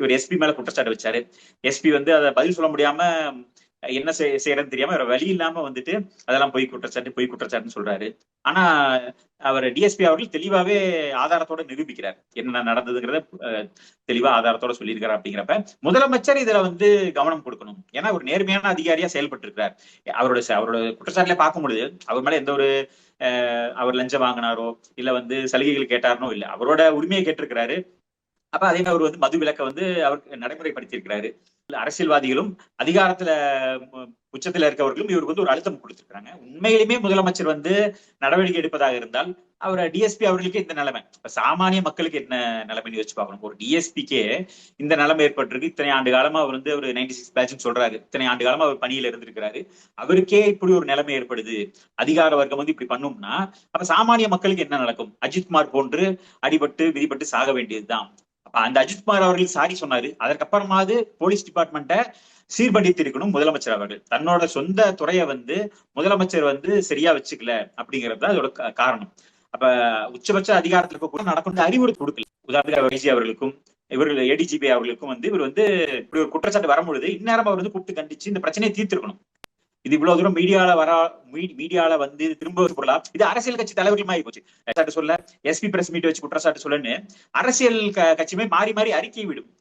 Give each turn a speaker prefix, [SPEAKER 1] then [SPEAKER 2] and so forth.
[SPEAKER 1] இவர் எஸ்பி மேல குற்றச்சாட்டு வச்சாரு. எஸ்பி வந்து அதை பதில் சொல்ல முடியாம என்ன செய்யறதுன்னு தெரியாம வேற வழி இல்லாம வந்துட்டு அதெல்லாம் பொய் குற்றச்சாட்டுன்னு சொல்றாரு. ஆனா அவர் டிஎஸ்பி அவர்கள் தெளிவாவே ஆதாரத்தோட நிரூபிக்கிறார் என்ன நடந்ததுங்கிறத தெளிவா ஆதாரத்தோட சொல்லியிருக்காரு. அப்படிங்கிறப்ப முதலமைச்சர் இதுல வந்து கவனம் கொடுக்கணும். ஏன்னா ஒரு நேர்மையான அதிகாரியா செயல்பட்டு இருக்கிறார். அவரோட குற்றச்சாட்டுல பார்க்கும் பொழுது அவர் மேல எந்த ஒரு அவர் லஞ்சம் வாங்கினாரோ இல்ல வந்து சலுகைகள் கேட்டாரனோ இல்ல, அவரோட உரிமையை கேட்டிருக்கிறாரு. அப்ப அதே மாதிரி அவர் வந்து மது விலக்கை வந்து அவர் நடைமுறைப்படுத்தி இருக்கிறாரு. அரசியல்வாதிகளும் அதிகாரத்துல உச்சத்துல இருக்கவர்களும் இவருக்கு வந்து ஒரு அழுத்தம் கொடுத்திருக்காங்க. உண்மையிலுமே முதலமைச்சர் வந்து நடவடிக்கை எடுப்பதாக இருந்தால் அவர் டிஎஸ்பி அவர்களுக்கு இந்த நிலைமை, சாமானிய மக்களுக்கு என்ன நிலைமைன்னு யோசிச்சு பார்க்கணும். ஒரு டிஎஸ்பிக்கே இந்த நிலைமை ஏற்பட்டிருக்கு. இத்தனை ஆண்டு காலமா அவர் வந்து ஒரு 96 பேட்ச் சொல்றாரு. இத்தனை ஆண்டு காலமா அவர் பணியில இருந்திருக்கிறாரு. அவருக்கே இப்படி ஒரு நிலைமை ஏற்படுது, அதிகார வர்க்கம் வந்து இப்படி பண்ணும்னா அப்ப சாமானிய மக்களுக்கு என்ன நடக்கும்? அஜித்குமார் போன்று அடிபட்டு விதிப்பட்டு சாக வேண்டியதுதான். அந்த அஜித்குமார் அவர்கள் சாரி சொன்னாரு. அதற்கப்புறமாவது போலீஸ் டிபார்ட்மெண்ட்டை சீர்படுத்தி இருக்கணும் முதலமைச்சர் அவர்கள். தன்னோட சொந்த துறையை வந்து முதலமைச்சர் வந்து சரியா வச்சுக்கல அப்படிங்கிறது அதோட காரணம். அப்ப உச்சபட்ச அதிகாரத்துல கூட நடக்கும் அறிவுரை கொடுக்கல. உதாரணத்துக்கு ஐஜி அவர்களுக்கும் இவர்கள் ஏடிஜிபி அவர்களுக்கும் வந்து இவர் வந்து இப்படி ஒரு குற்றச்சாட்டு வரும்பொழுது இந்நேரம் அவர் வந்து கூப்பிட்டு கண்டிச்சு இந்த பிரச்சனையை தீர்த்திருக்கணும். இது இவ்வளவு தூரம் மீடியால வந்து திரும்ப பொருளா இது அரசியல் கட்சி தலைவர்களும் ஆகி போச்சு. குற்றச்சாட்டு சொல்ல எஸ்பி பிரஸ் மீட் வச்சு குற்றச்சாட்டு சொல்லன்னு அரசியல் கட்சியுமே மாறி மாறி அறிக்கை விடும்.